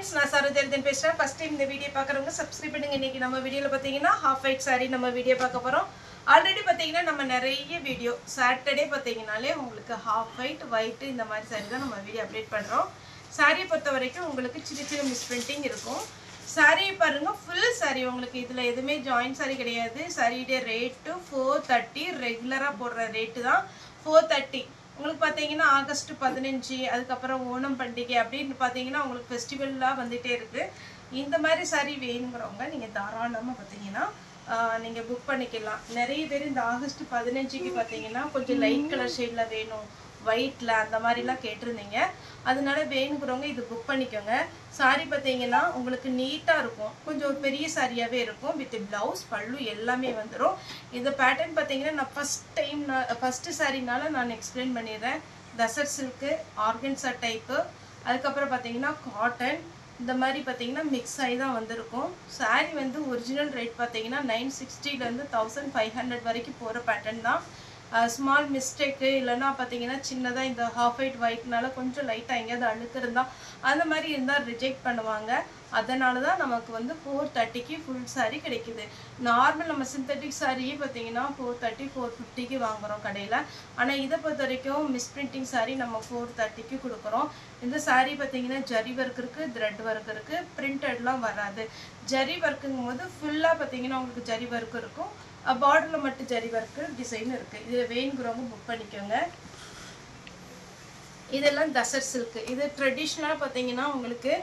friends, நான் சரோஜாதன் பேசுறேன். First time இந்த வீடியோ பார்க்கறவங்க சப்ஸ்கிரைப் பண்ணுங்க. இன்னைக்கு நம்ம வீடியோல பாத்தீங்கன்னா half white saree நம்ம வீடியோ பார்க்க போறோம். ஆல்ரெடி பாத்தீங்கன்னா நம்ம நிறைய வீடியோ சாட்டர்டே பாத்தீங்கனாலே உங்களுக்கு half white இந்த மாதிரி saree தான் நம்ம வீடியோ அப்டேட் பண்றோம். saree பொறுத்த வரைக்கும் உங்களுக்கு சின்ன மிஸ் பிரிண்டிங் இருக்கும். saree பாருங்க full saree உங்களுக்கு இதுல எதுமே ஜாயின் saree கிடையாது. saree டே ரேட் 430 ரெகுலரா போடுற ரேட் தான் 430. உங்களுக்கு பாத்தீங்கன்னா ஆகஸ்ட் 15 அதுக்கு அப்புறம் ஓணம் பண்டிகை அப்படினு பாத்தீங்கன்னா உங்களுக்கு ஃபெஸ்டிவல்லாம் வந்துட்டே இருக்கு. இந்த மாதிரி saree வேணும்ங்கறவங்க நீங்க தாராளமா பாத்தீங்கன்னா நீங்க புக் பண்ணிக்கலாம். நிறைய பேர் இந்த ஆகஸ்ட் 15க்கு பாத்தீங்கன்னா கொஞ்சம் லைட் கலர் ஷேட்ல வேணும் whiteல அந்த மாதிரிலாம் கேட்டிருந்தீங்க. அதனால வேணும்ங்கறவங்க இது புக் பண்ணிக்கோங்க. saree பாத்தீங்கன்னா உங்களுக்கு நீட்டா இருக்கும். கொஞ்சம் ஒரு பெரிய சாரியாவே இருக்கும் வித் blouse பல்லு எல்லாமே வந்துரும். இந்த பேட்டர்ன் பாத்தீங்கன்னா நான் ஃபர்ஸ்ட் சாரினால நான் எக்ஸ்பிளைன் பண்ணிறேன். டசர் சில்க் ஆர்கன்சா டைப் அதுக்கு அப்புறம் பாத்தீங்கன்னா காட்டன் இந்த மாதிரி பாத்தீங்கன்னா மிக்ஸ் ஆயி தான் வந்திருக்கும். saree வந்து ஒரிஜினல் ரேட் பாத்தீங்கன்னா 960 ல இருந்து 1500 வரைக்கும் போற பேட்டர்ன் தான். ஸ்மால் மிஸ்டேக் இல்லனா பாத்தீங்கன்னா சின்னதா இந்த half whiteனால கொஞ்சம் லைட்டா எங்கயாவது அழுக்கு இருந்தா அந்த மாதிரி இருந்தா ரிஜெக்ட் பண்ணுவாங்க. அதனால தான் நமக்கு வந்து 430க்கு full saree கிடைக்குது. நார்மல் நம்ம சிந்தெடிக் saree பாத்தீங்கன்னா 430 450க்கு வாங்குறோம் கடையில. ஆனா இத பொறுத்த வரைக்கும் மிஸ் பிரிண்டிங் saree நம்ம 430க்கு கொடுக்கறோம். இந்த saree பாத்தீங்கன்னா ஜரி வர்க் இருக்கு, thread வர்க் இருக்கு, பிரிண்டட்லாம் வராது. ஜரி வர்க்குங்கும்போது ஃபுல்லா பாத்தீங்கன்னா உங்களுக்கு ஜரி வர்க் இருக்கும். பார்டர்ல மட்டும் ஜரி வர்க் டிசைன் இருக்கு. இது வேணும்ங்கறவங்க புக் பண்ணிக்கோங்க. இதெல்லாம் டசர் சில்க். இது ட்ரெடிஷனலா பாத்தீங்கன்னா உங்களுக்கு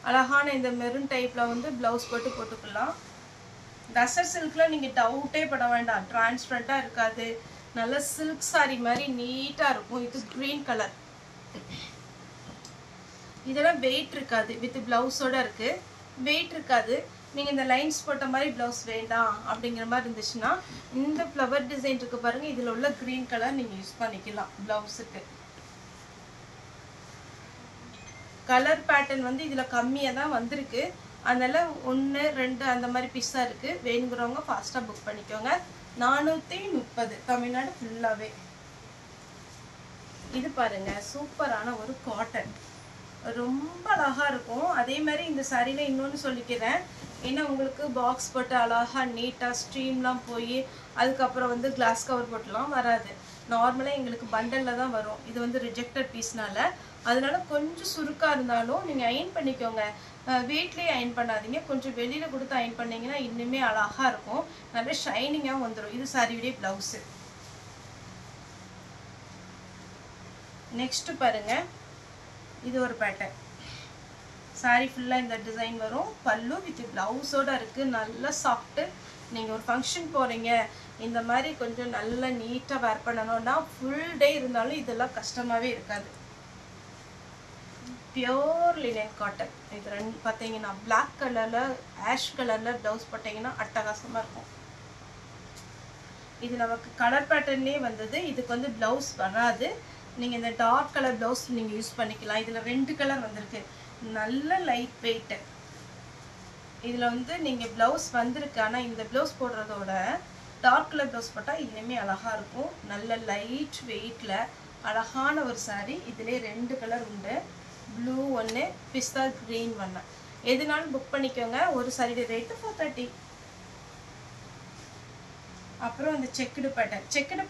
அழகான இந்த மெரூன் டைப்ல வந்து ப்ளவுஸ் போட்டுக்கலாம். டசர் சில்க்ல நீங்க டவுட்டே பட வேண்டாம். டிரான்ஸ்பரண்டா இருக்காது. நல்ல சில்க் saree மாதிரி நீட்டா இருக்கும். இது கிரீன் கலர். இதெல்லாம் வெயிட் இருக்காது. வித் ப்ளவுஸோட இருக்கு. வெயிட் இருக்காது. நீங்க இந்த லைன்ஸ் போட்ட மாதிரி ப்ளவுஸ் வேண்டாம் அப்படிங்கிற மாதிரி இருந்துச்சுன்னா இந்த ஃப்ளவர் டிசைன் இருக்கு பாருங்க. இதுல உள்ள கிரீன் கலர் நீங்க யூஸ் பண்ணிக்கலாம் ப்ளவுஸுக்கு. கலர் பேட்டர்ன் வந்து இதுல கம்மியா தான் வந்திருக்கு. அதனால 1 2 அந்த மாதிரி பீஸா இருக்கு. வேணும்ங்கறவங்க ஃபாஸ்டா புக் பண்ணிக்கோங்க. 430 தமிழ்நாடு ஃபுல்லாவே. இது பாருங்க சூப்பரான ஒரு காட்டன். ரொம்ப அழகா இருக்கும். அதே மாதிரி இந்த சாரியில இன்னொன்னு சொல்லிக்கிறேன். ஏன்னா உங்களுக்கு பாக்ஸ் போட்டு அழகா நீட்டா ஸ்ட்ரீம்லாம் போய் அதுக்கப்புறம் வந்து கிளாஸ் கவர் போட்டுலாம் வராது. நார்மலா எங்களுக்கு பண்டல்ல தான் வரும். இது வந்து ரிஜெக்டட் பீஸ்னால அதனால கொஞ்சம் சுருக்கா இருந்தாலும் நீங்க அயன் பண்ணிக்கோங்க. வீட்லயே அயன் பண்ணாதீங்க. கொஞ்சம் வெளியில கொடுத்து அயன் பண்ணீங்கன்னா இன்னுமே அழகா இருக்கும். நல்ல ஷைனிங்கா வந்துரும். இது சாரியுடைய பிளவுஸ். நெக்ஸ்ட் பாருங்க. இது ஒரு பேட்டர்ன். saree ஃபுல்லா இந்த டிசைன் வரும். பல்லு வித் பிளவுஸோட இருக்கு. நல்ல சாஃப்ட். நீங்க ஒரு ஃபங்க்ஷன் போறீங்க இந்த மாதிரி கொஞ்சம் நல்ல நீட்டா வேர் பண்ணனும்னா ஃபுல் டே இருந்தாலும் இதெல்லாம் கஷ்டமாவே இருக்காது. Pure linen cotton. இது ரெண்டு பாத்தீங்கன்னா Black கலர்ல ஆஷ் கலர்ல ப்ளவுஸ் போட்டீங்கன்னா அட்டகாசமா இருக்கும். இது நமக்கு கலர் பேட்டர்ன்லயே வந்தது. இதுக்கு வந்து ப்ளவுஸ் வராது. நீங்க இந்த டார்க் கலர் ப்ளவுஸ் நீங்க யூஸ் பண்ணிக்கலாம். இதுல 2 கலர் வந்திருக்கு. நல்ல லைட் வெயிட். இதுல வந்து நீங்க ப்ளவுஸ் வந்திருக்கு. ஆனா இந்த ப்ளவுஸ் போடுறதோட டார்க் கலர் ப்ளவுஸ் போட்டா இன்னுமே அழகா இருக்கும். நல்ல லைட் வெயிட்ல அழகான ஒரு saree. இதுலயே 2 கலர் உண்டு. ப்ளூ ஒன்னு, பிஸ்தா கிரீன் ஒன்னு. எதுனாலும் புக் பண்ணிக்கோங்க. ஒரு saree ரேட் 430. அப்புறம் இந்த செக்குடு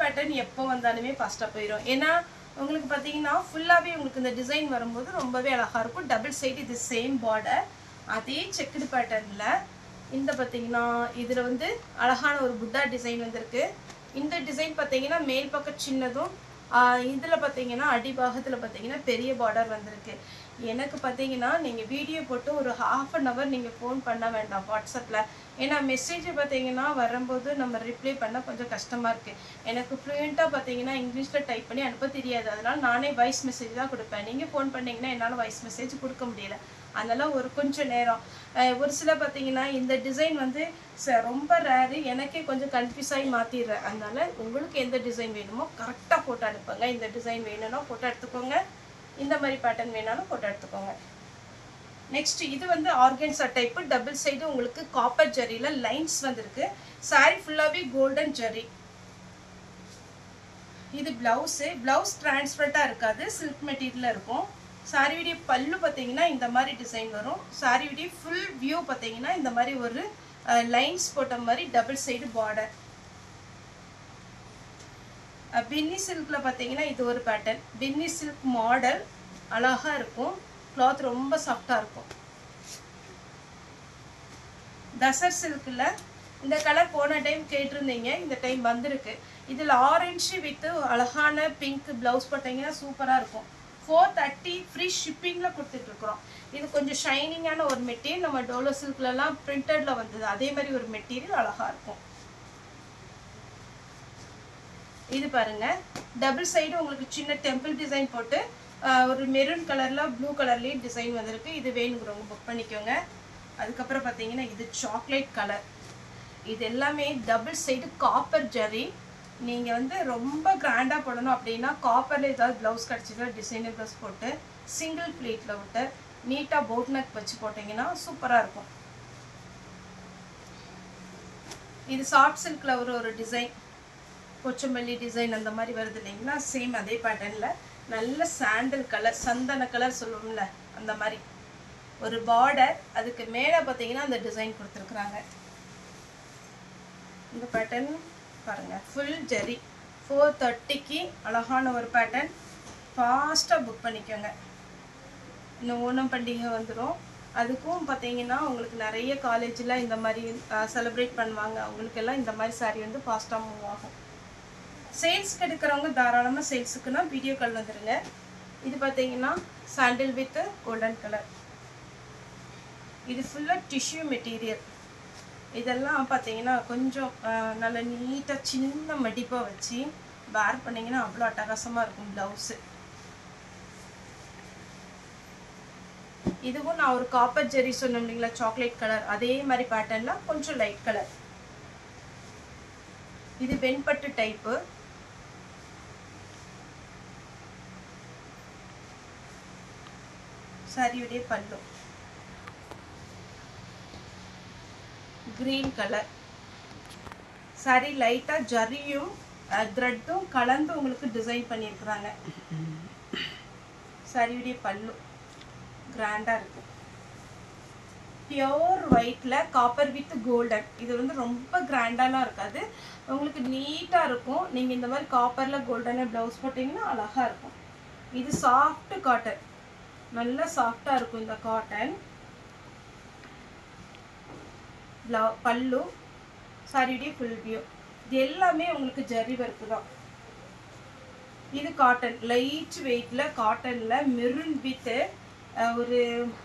பேட்டர்ன் எப்போ வந்தாலுமே ஃபாஸ்டா போயிடும். ஏன்னா உங்களுக்கு பாத்தீங்கன்னா ஃபுல்லாவே உங்களுக்கு இந்த டிசைன் வரும்போது ரொம்பவே அழகா இருக்கும். டபுள் சைடு இது சேம் பார்டர். அதே செக்குடு பேட்டர்ன்ல இந்த பாத்தீங்கன்னா இதுல வந்து அழகான ஒரு புத்தா டிசைன் வந்திருக்கு. இந்த டிசைன் பாத்தீங்கன்னா மேல் பக்கம் சின்னதும் இதுல பாத்தீங்கன்னா அடிபாகத்துல பாத்தீங்கன்னா பெரிய பார்டர் வந்திருக்கு. எனக்கு பாத்தீங்கன்னா நீங்க வீடியோ போட்டு ஒரு half an hour நீங்க ஃபோன் பண்ண வேண்டாம் வாட்ஸ்அப்ல. ஏன்னா மெசேஜ் பாத்தீங்கன்னா வரும்போது நம்ம ரிப்ளை பண்ண கொஞ்சம் கஷ்டமா இருக்கு. எனக்கு ஃப்ளூயண்டா பாத்தீங்கன்னா இங்கிலீஷ்ல டைப் பண்ணி அனுப்ப தெரியாது. அதனால நானே வாய்ஸ் மெசேஜ் தான் கொடுப்பேன். நீங்க ஃபோன் பண்ணீங்கன்னா என்னால வாய்ஸ் மெசேஜ் கொடுக்க முடியல. அதனால ஒரு கொஞ்சம் நேரம் ஒரு சில பாத்தீங்கன்னா இந்த டிசைன் வந்து ரொம்ப ரேர். எனக்கே கொஞ்சம் கன்ஃபியூஸ் ஆகி மாத்திடுறேன். அதனால உங்களுக்கு எந்த டிசைன் வேணுமோ கரெக்டா போட்டோ அனுப்புங்க. இந்த டிசைன் வேணும்னா போட்டோ எடுத்துக்கோங்க. இந்த மாதிரி பேட்டர்ன் வேணாலும் போட்டோ எடுத்துக்கோங்க. நெக்ஸ்ட் இது வந்து ஆர்கன்சா டைப். டபுள் சைடு உங்களுக்கு காப்பர் ஜரியில லைன்ஸ் வந்திருக்கு. saree ஃபுல்லாவே கோல்டன் ஜரி. இது பிளவுஸ். பிளவுஸ் டிரான்ஸ்பரண்டா இருக்காது. சில்க் மெட்டீரியல்ல இருக்கும். சாரியுடைய பல்லு பார்த்தீங்கன்னா இந்த மாதிரி டிசைன் வரும். சாரியுடைய ஃபுல் வியூ பார்த்தீங்கன்னா இந்த மாதிரி ஒரு லைன்ஸ் போட்ட மாதிரி டபுள் சைடு பார்டர். பின்னி சில்கில் பார்த்தீங்கன்னா இது ஒரு பேட்டர்ன். பின்னி சில்க் மாடல் அழகாக இருக்கும். கிளாத் ரொம்ப சாஃப்டாக இருக்கும். தசர் சில்கில் இந்த கலர் போன டைம் கேட்டிருந்தீங்க, இந்த டைம் வந்திருக்கு. இதில் ஆரஞ்சு வித் அழகான பிங்க் ப்ளவுஸ் போட்டிங்கன்னா சூப்பராக இருக்கும். 430 ஃப்ரீ ஷிப்பிங்கில் கொடுத்துட்ருக்குறோம். இது கொஞ்சம் ஷைனிங்கான ஒரு மெட்டீரியல். நம்ம டோலோ சில்க்லலாம் பிரிண்டடில் வந்தது அதே மாதிரி ஒரு மெட்டீரியல் அழகாக இருக்கும். இது பாருங்க, டபுள் சைடு உங்களுக்கு சின்ன டெம்பிள் டிசைன் போட்டு ஒரு மெரூன் கலரில் ப்ளூ கலர்லேயும் டிசைன் வந்திருக்கு. இது வேணுங்கிறவங்க புக் பண்ணிக்கோங்க. அதுக்கப்புறம் பார்த்தீங்கன்னா இது சாக்லேட் கலர். இது எல்லாமே டபுள் சைடு காப்பர் ஜரி. நீங்கள் வந்து ரொம்ப கிராண்டாக போடணும் அப்படின்னா காப்பரில் ஏதாவது ப்ளவுஸ் கிடச்சிதோ டிசைனர் ப்ளவுஸ் போட்டு சிங்கிள் ப்ளீட்டில் விட்டு நீட்டாக போட் நெக் வச்சு போட்டிங்கன்னா சூப்பராக இருக்கும். இது சாஃப்ட் சில்கில் ஒரு டிசைன், கொச்சமல்லி டிசைன் அந்த மாதிரி வருது இல்லைங்களா, சேம் அதே பேட்டர்னில் நல்ல சாண்டல் கலர், சந்தன கலர் சொல்லுவோம்ல அந்த மாதிரி ஒரு பார்டர். அதுக்கு மேலே பார்த்தீங்கன்னா அந்த டிசைன் கொடுத்துருக்குறாங்க. இந்த பேட்டர்ன் பாருங்கள், ஃபுல் ஜெரி. 430க்கு அழகான ஒரு பேட்டர்ன். ஃபாஸ்ட்டாக புக் பண்ணிக்கோங்க. இன்னும் ஓணம் பண்டிகை வந்துடும். அதுக்கும் பார்த்தீங்கன்னா உங்களுக்கு நிறைய காலேஜில் இந்த மாதிரி செலிப்ரேட் பண்ணுவாங்க. அவங்களுக்கெல்லாம் இந்த மாதிரி சாரீ வந்து ஃபாஸ்ட்டாக மூவ் ஆகும். சேல்ஸ்க்கு எடுக்கிறவங்க தாராளமாக சேல்ஸுக்குன்னா வீடியோ கால் வந்துடுங்க. இது பார்த்தீங்கன்னா சாண்டில் வித் கோல்டன் கலர். இது ஃபுல்லாக டிஷ்யூ மெட்டீரியல். இதெல்லாம் பார்த்தீங்கன்னா கொஞ்சம் நல்ல நீட்டாக சின்ன மடிப்பாக வச்சு வேர் பண்ணிங்கன்னா அவ்வளோ அட்டகாசமாக இருக்கும் ப்ளவுஸு. இதுவும் நான் ஒரு காப்பர் ஜெரி சொன்னேன் இல்லைங்களா, சாக்லேட் கலர், அதே மாதிரி பேட்டர்னில் கொஞ்சம் லைட் கலர். இது வெண்பட்டு டைப்பு. சாரியுடைய பல்லு கிரீன் கலர். சாரி லைட்டாக ஜரியும் த்ரெட்டும் கலந்து உங்களுக்கு டிசைன் பண்ணியிருக்கிறாங்க. சாரியுடைய பல்லு கிராண்டாக இருக்கும். பியோர் ஒயிட்டில் காப்பர் வித் கோல்டன். இது வந்து ரொம்ப கிராண்டாலாம் இருக்காது, உங்களுக்கு நீட்டாக இருக்கும். நீங்கள் இந்த மாதிரி காப்பரில் கோல்டனை ப்ளவுஸ் போட்டிங்கன்னா அழகாக இருக்கும். இது சாஃப்ட் காட்டன், நல்லா சாஃப்டாக இருக்கும் இந்த காட்டன். பல்லு, சாரியுடைய ஃபுல் வியூ. இது எல்லாமே உங்களுக்கு ஜரி ஒர்க்கு தான். இது காட்டன், லைட் வெயிட்டில் காட்டனில் மெரூன் வித் ஒரு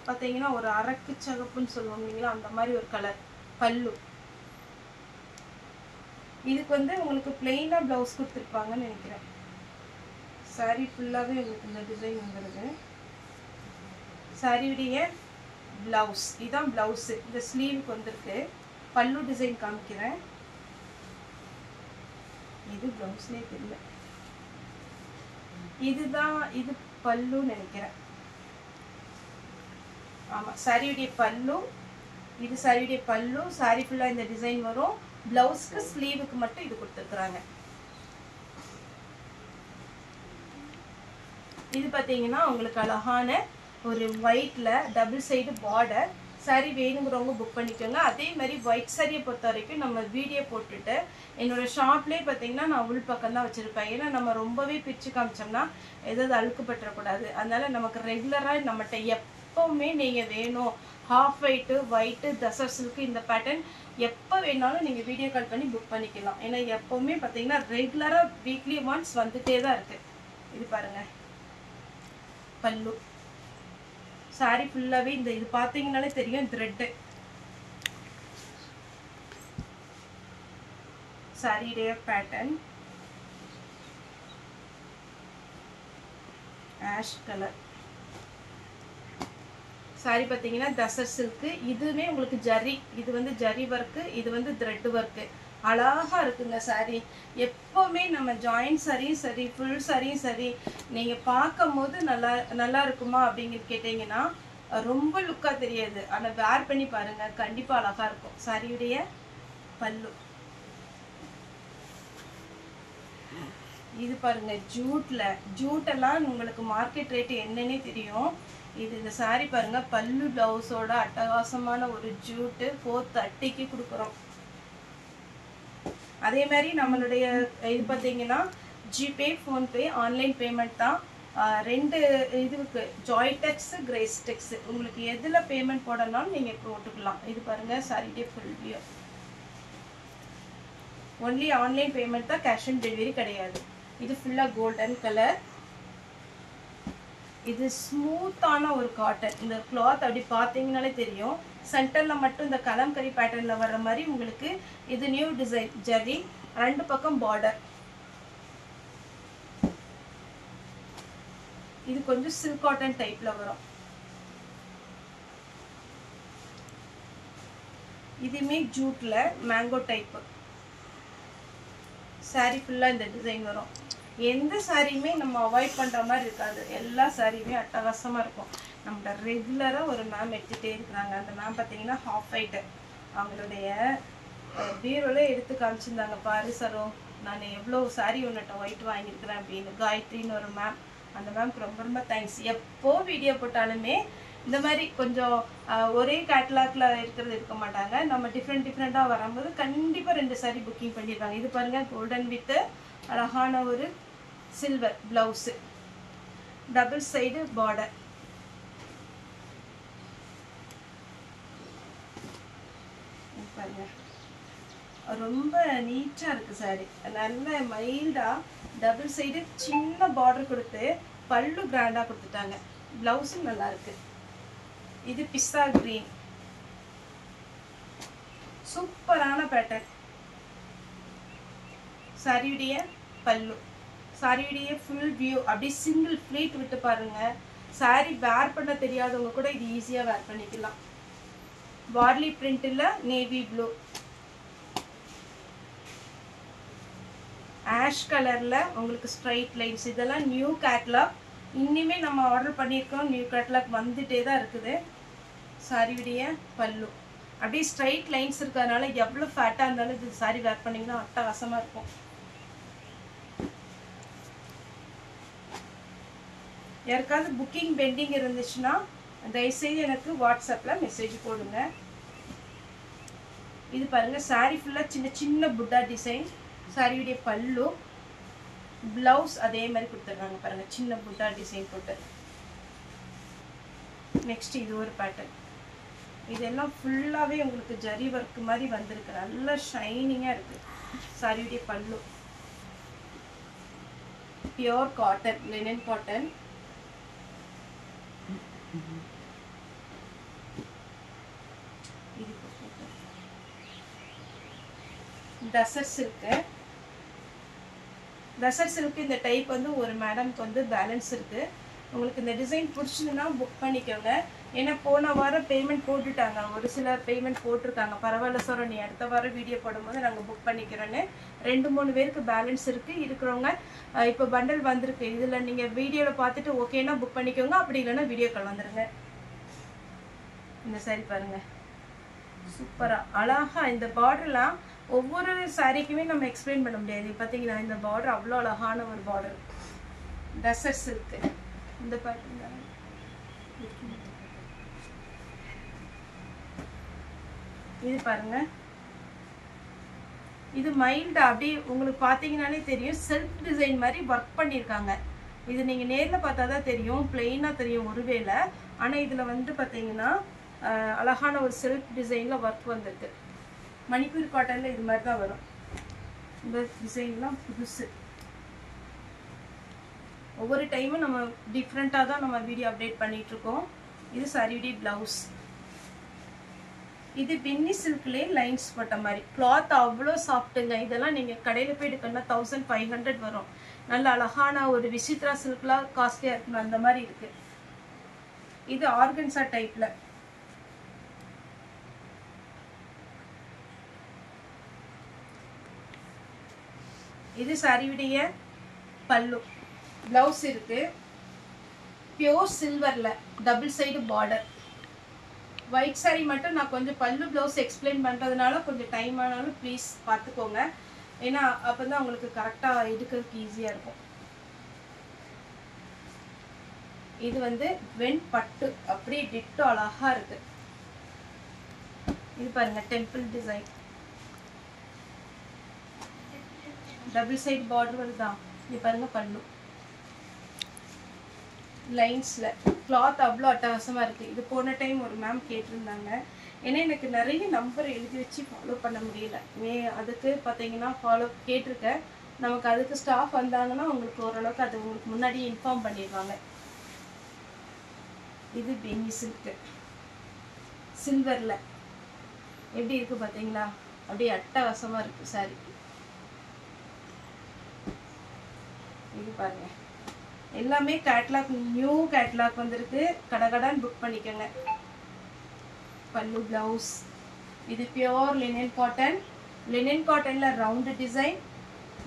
பார்த்தீங்கன்னா ஒரு அரக்கு சகப்புன்னு சொல்லுவோம் இல்லைங்களா, அந்த மாதிரி ஒரு கலர் பல்லு. இதுக்கு வந்து உங்களுக்கு பிளெயினாக ப்ளவுஸ் கொடுத்துருப்பாங்கன்னு நினைக்கிறேன். சாரி ஃபுல்லாகவே உங்களுக்கு இந்த டிசைன் வந்துடுது. சாரியுடைய ப்ளவுஸ் இதுதான் ப்ளவுஸு. இந்த ஸ்லீவுக்கு வந்திருக்கு. பல்லு டிசைன் காமிக்கிறேன். இது ப்ளவுஸ்லேயே தெரியல, இதுதான் இது பல்லுன்னு நினைக்கிறேன். ஆமாம், சாரியுடைய பல்லு. இது சாரியுடைய பல்லு. சாரி ஃபுல்லாக இந்த டிசைன் வரும். ப்ளவுஸ்க்கு ஸ்லீவுக்கு மட்டும் இது கொடுத்துருக்குறாங்க. இது பார்த்தீங்கன்னா உங்களுக்கு அழகான ஒரு ஒயிட்டில் டபுள் சைடு பார்டர். சாரி வேணுங்கிறவங்க புக் பண்ணிக்கோங்க. அதே மாதிரி ஒயிட் சாரியை பொறுத்த வரைக்கும் நம்ம வீடியோ போட்டுட்டு என்னோடய ஷாப்லேயே பார்த்தீங்கன்னா நான் உள் பக்கம் தான் வச்சுருப்பேன். ஏன்னா நம்ம ரொம்பவே பிரித்து காமிச்சோம்னா எதாவது அழுக்கு பற்றக்கூடாது. அதனால் நமக்கு ரெகுலராக நம்மகிட்ட எப்போவுமே நீங்கள் வேணும் half white white tussar silk இந்த பேட்டர்ன் எப்போ வேணாலும் நீங்கள் வீடியோ கால் பண்ணி புக் பண்ணிக்கலாம். ஏன்னா எப்போவுமே பார்த்தீங்கன்னா ரெகுலராக வீக்லி ஒன்ஸ் வந்துகிட்டே தான் இருக்குது. இது பாருங்கள் பல்லு. சாரி ஃபுல்லாகவே இந்த இது பார்த்தீங்கன்னாலே தெரியும் த்ரெட்டு. சாரியுடைய பேட்டர்ன் ஆஷ் கலர். சாரி பார்த்தீங்கன்னா தசர் சில்க்கு. இதுவுமே உங்களுக்கு ஜரி, இது வந்து ஜரி ஒர்க்கு, இது வந்து த்ரெட் ஒர்க்கு. அழகாக இருக்குங்க சாரி. எப்போவுமே நம்ம ஜாயின்ட் சாரியும் சரி ஃபுல் சாரியும் சரி நீங்கள் பார்க்கும் போது நல்லா இருக்குமா அப்படிங்கிறது கேட்டிங்கன்னா ரொம்ப லுக்காக தெரியாது. ஆனால் வேர் பண்ணி பாருங்கள், கண்டிப்பாக அழகாக இருக்கும். சாரியுடைய பல்லு இது பாருங்க ஜூட் எல்லாம் உங்களுக்கு மார்க்கெட் ரேட் என்னன்னே தெரியும். இது இந்த saree பாருங்க பல்லு பிளவுஸோட அட்டகாசமான ஒரு ஜூட் 430க்கு கொடுக்குறோம். அதே மாதிரி நம்மளுடைய இது பார்த்தீங்கன்னா ஜிபே ஃபோன்பே ஆன்லைன் பேமெண்ட் தான். ரெண்டு இதுக்கு ஜாய்டெக்ஸ் கிரேஸ்டெக்ஸ் உங்களுக்கு எதில் பேமெண்ட் போடணும்னாலும் நீங்கள் போட்டுக்கலாம். இது பாருங்கள் சாரிடே full view. Only online payment தான், கேஷ் ஆன் டெலிவரி கிடையாது. இது ஃபுல்லாக கோல்டன் கலர். இது ஸ்மூத்தான ஒரு காட்டன். இந்த கிளாத் அப்படி பார்த்தீங்கனாலே தெரியும். சென்டரில் மட்டும் இந்த கலம்கரி பேட்டர்னில் வர்ற மாதிரி உங்களுக்கு இது நியூ டிசைன் ஜரி. ரெண்டு பக்கம் பார்டர். இது கொஞ்சம் சில்க் காட்டன் டைப்ல வரும். இதுமே ஜூட்ல மேங்கோ டைப். சாரி ஃபுல்லா இந்த டிசைன் வரும். எந்த சாரியுமே நம்ம அவாய்ட் பண்ற மாதிரி இருக்காது. எல்லா சாரியுமே அட்டகாசமா இருக்கும். நம்ம ரெகுலரா ஒரு மேம் எடுத்துட்டே இருக்கிறாங்க. அந்த மேம் பார்த்தீங்கன்னா ஹாஃப் ஒயிட். அவங்களுடைய பீரோல எடுத்து காமிச்சிருந்தாங்க. பாரு சரோ நான் எவ்வளோ சாரி ஒன்றுட்ட ஒயிட் வாங்கியிருக்கிறேன் அப்படின்னு. காயத்ரின்னு ஒரு மேம். அந்த மேம்க்கு ரொம்ப ரொம்ப தேங்க்ஸ். எப்போ வீடியோ போட்டாலுமே இந்த மாதிரி கொஞ்சம் ஒரே கேட்லாக்ல இருக்கிறது இருக்க மாட்டாங்க. நம்ம டிஃப்ரெண்ட்டாக வரும்போது கண்டிப்பாக 2 சாரி புக்கிங் பண்ணிடுவாங்க. இது பாருங்க கோல்டன் வித் அழகான ஒரு silver blouse, double side border. பாருங்க ரொம்ப நீட்டாக இருக்குது சாரி. நல்ல மைல்டாக டபுள் சைடு சின்ன பார்டர் கொடுத்து பல்லு கிராண்டாக கொடுத்துட்டாங்க. ப்ளவுஸும் நல்லா இருக்கு. இது பிஸ்தா கிரீன், சூப்பரான பேட்டர்ன். சாரியுடைய பல்லு, சாரியுடைய ஃபுல் வியூ. அப்படியே சிங்கிள் ஃப்ளீட் விட்டு பாருங்க. சாரி வேர் பண்ண தெரியாதவங்க கூட இது ஈஸியாக வேர் பண்ணிக்கலாம். வார்லி பிரிண்ட்ல நேவி ப்ளூ, ஆஷ் கலர்ல உங்களுக்கு ஸ்ட்ரைட் லைன்ஸ். இதெல்லாம் நியூ கேட்லாக். இன்னுமே நம்ம ஆர்டர் பண்ணியிருக்கோம். நியூ கேட்லாக் வந்துட்டே தான் இருக்குது. சாரியுடைய பல்லு அப்படியே ஸ்ட்ரைட் லைன்ஸ் இருக்கிறதுனால எவ்வளோ ஃபேட்டாக இருந்தாலும் இது சாரி வேர் பண்ணிங்கன்னா அட்டகாசமாக இருக்கும். யாருக்காவது புக்கிங் பெண்டிங் இருந்துச்சுன்னா தயவுசெய்து எனக்கு வாட்ஸ்அப்பில் மெசேஜ் போடுங்க. இது பாருங்க சாரி ஃபுல்லாக சின்ன சின்ன புட்டா டிசைன். சாரியுடைய பல்லு, பிளவுஸ் அதே மாதிரி கொடுத்துருக்காங்க பாருங்க, சின்ன புட்டா டிசைன் போட்டு. நெக்ஸ்ட் இது ஒரு பேட்டர்ன். இதெல்லாம் ஃபுல்லாகவே உங்களுக்கு ஜரி ஒர்க் மாதிரி வந்திருக்கு. நல்லா ஷைனிங்காக இருக்குது. சாரியுடைய பல்லு பியோர் காட்டன், லினன் காட்டன். இது டசர் சில்க்கு. டசர் சில்க்கு இந்த டைப் வந்து ஒரு மேடம்க்கு வந்து பேலன்ஸ் இருக்குது. உங்களுக்கு இந்த டிசைன் பிடிச்சதுன்னா புக் பண்ணிக்கோங்க. ஏன்னா போன வாரம் பேமெண்ட் போட்டுட்டாங்க. ஒரு சிலர் பேமெண்ட் போட்டிருக்காங்க. பரவாயில்ல சார், நீ அடுத்த வாரம் வீடியோ போடும்போது நாங்கள் புக் பண்ணிக்கிறோன்னு 2-3 பேருக்கு பேலன்ஸ் இருக்குது. இருக்கிறவங்க இப்போ பண்டல் வந்திருக்கு. இதில் நீங்கள் வீடியோவில் பார்த்துட்டு ஓகேன்னா புக் பண்ணிக்கோங்க. அப்படி இல்லைன்னா வீடியோ கால் வந்துடுங்க. இந்த சாரி பாருங்கள் சூப்பராக அழகாக. இந்த பார்டர்லாம் ஒவ்வொரு சாரிக்குமே நம்ம எக்ஸ்பிளைன் பண்ண முடியாது. பார்த்தீங்கன்னா இந்த பார்டர் அவ்வளோ அழகான ஒரு பார்டர். டசர் சில்க்கு. இந்த பாருங்க இது பாருங்க. இது மைல்டா அப்படியே உங்களுக்கு பார்த்தீங்கன்னாலே தெரியும். செல்ஃப் டிசைன் மாதிரி ஒர்க் பண்ணியிருக்காங்க. இது நீங்கள் நேரில் பார்த்தா தான் தெரியும், பிளெயினாக தெரியும் ஒருவேளை. ஆனால் இதில் வந்து பார்த்தீங்கன்னா அழகான ஒரு செல்ஃப் டிசைனில் ஒர்க் வந்திருக்கு. மணிப்பூர் காட்டனில் இது மாதிரி தான் வரும். இந்த டிசைன்லாம் புதுசு. ஒவ்வொரு டைமும் நம்ம டிஃப்ரெண்ட்டாக தான் நம்ம வீடியோ அப்டேட் பண்ணிகிட்ருக்கோம். இது சாரியுடைய ப்ளவுஸ். இது பின்னி சில்க்லேயே லைன்ஸ் போட்ட மாதிரி. கிளாத் அவ்வளோ சாஃப்ட்டுங்க. இதெல்லாம் நீங்கள் கடையில் போய் எடுக்கணும்னா 1500 வரும். நல்ல அழகான ஒரு விசித்ரா சில்க்லாம் காஸ்ட்லியாக இருக்கணும், அந்த மாதிரி இருக்குது. இது ஆர்கன்சா டைப்பில். இது சாரியுடைய பல்லு. ப்ளவுஸ் இருக்குது பியோர் சில்வரில், double side border. White sari மட்டும் நான் கொஞ்சம் பல்லு ப்ளவுஸ் எக்ஸ்பிளைன் பண்ணுறதுனால கொஞ்சம் டைம் ஆனாலும் ப்ளீஸ் பார்த்துக்கோங்க. ஏன்னா அப்பதான் உங்களுக்கு கரெக்டா எடுக்கிறதுக்கு ஈஸியா இருக்கும். இது வந்து வெண் பட்டு அப்படியே டிட்டோ அழகா இருக்கு. இது பாருங்க temple design, double side border வருதா. இது பாருங்க பல்லு லைன்ஸ்ல கிளாத் அவ்வளோ அட்டகாசமா இருக்கு. இது போன டைம் ஒரு மேம் கேட்டிருந்தாங்க. ஏன்னா எனக்கு நிறைய நம்பர் எழுதி வச்சு ஃபாலோ பண்ண முடியல. அதுக்கு பார்த்தீங்கன்னா ஃபாலோ கேட்டிருக்கேன். நமக்கு அதுக்கு ஸ்டாஃப் வந்தாங்கன்னா உங்களுக்கு ஓரளவுக்கு அது உங்களுக்கு முன்னாடி இன்ஃபார்ம் பண்ணிடுவாங்க. இது பெனி சில்க் சில்வர்ல எப்படி இருக்கு பார்த்தீங்களா, அப்படியே அட்டகாசமா இருக்கு சாரி. இது பாருங்க எல்லாமே கேட்லாக், நியூ கேட்லாக் வந்திருக்கு. கடகடான்னு புக் பண்ணிக்கோங்க. பல்லு பிளவுஸ். இது பியோர் லினன் காட்டன். லினன் காட்டன்ல ரவுண்டு டிசைன்.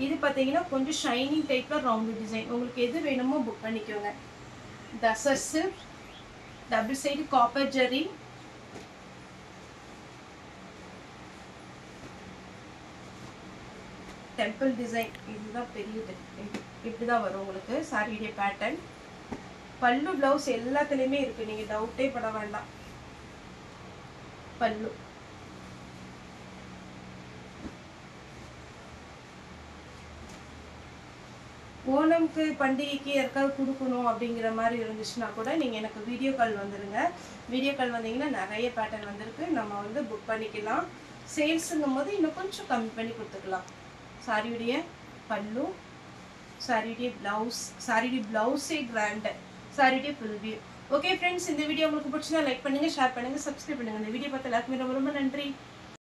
இது பார்த்தீங்கன்னா கொஞ்சம் ஷைனிங் டைப்ல ரவுண்டு டிசைன். உங்களுக்கு எது வேணுமோ புக் பண்ணிக்கோங்க. Tussar silk, double side copper zari. Temple design. இதுதான் பெரிய இப்படிதான் வரும் உங்களுக்கு சாரியுடைய பேட்டர்ன். பல்லு பிளவுஸ் எல்லாத்துலயுமே இருக்கு, நீங்க டவுட்டே பட வேண்டாம். பல்லு ஓணம்க்கு பண்டிகைக்கு யாருக்காவது கொடுக்கணும் அப்படிங்கிற மாதிரி இருந்துச்சுன்னா கூட நீங்க எனக்கு வீடியோ கால் வந்துருங்க. வீடியோ கால் வந்தீங்கன்னா நிறைய பேட்டர்ன் வந்திருக்கு, நம்ம வந்து புக் பண்ணிக்கலாம். சேல்ஸுங்கும் போது இன்னும் கொஞ்சம் கம்மி பண்ணி கொடுத்துக்கலாம். சாரியுடைய பல்லு, சாரியுடைய பிளவுஸ், சாரியுடைய பிளவுஸே கிராண்ட், சாரியுடைய ஃபுல் வியூ. ஓகே ஃப்ரெண்ட்ஸ், இந்த வீடியோ உங்களுக்கு பிடிச்சா லைக் பண்ணுங்க, ஷேர் பண்ணுங்க, சப்ஸ்கிரைப் பண்ணுங்க. இந்த வீடியோ பார்த்து எல்லாருக்குமே ரொம்ப ரொம்ப நன்றி.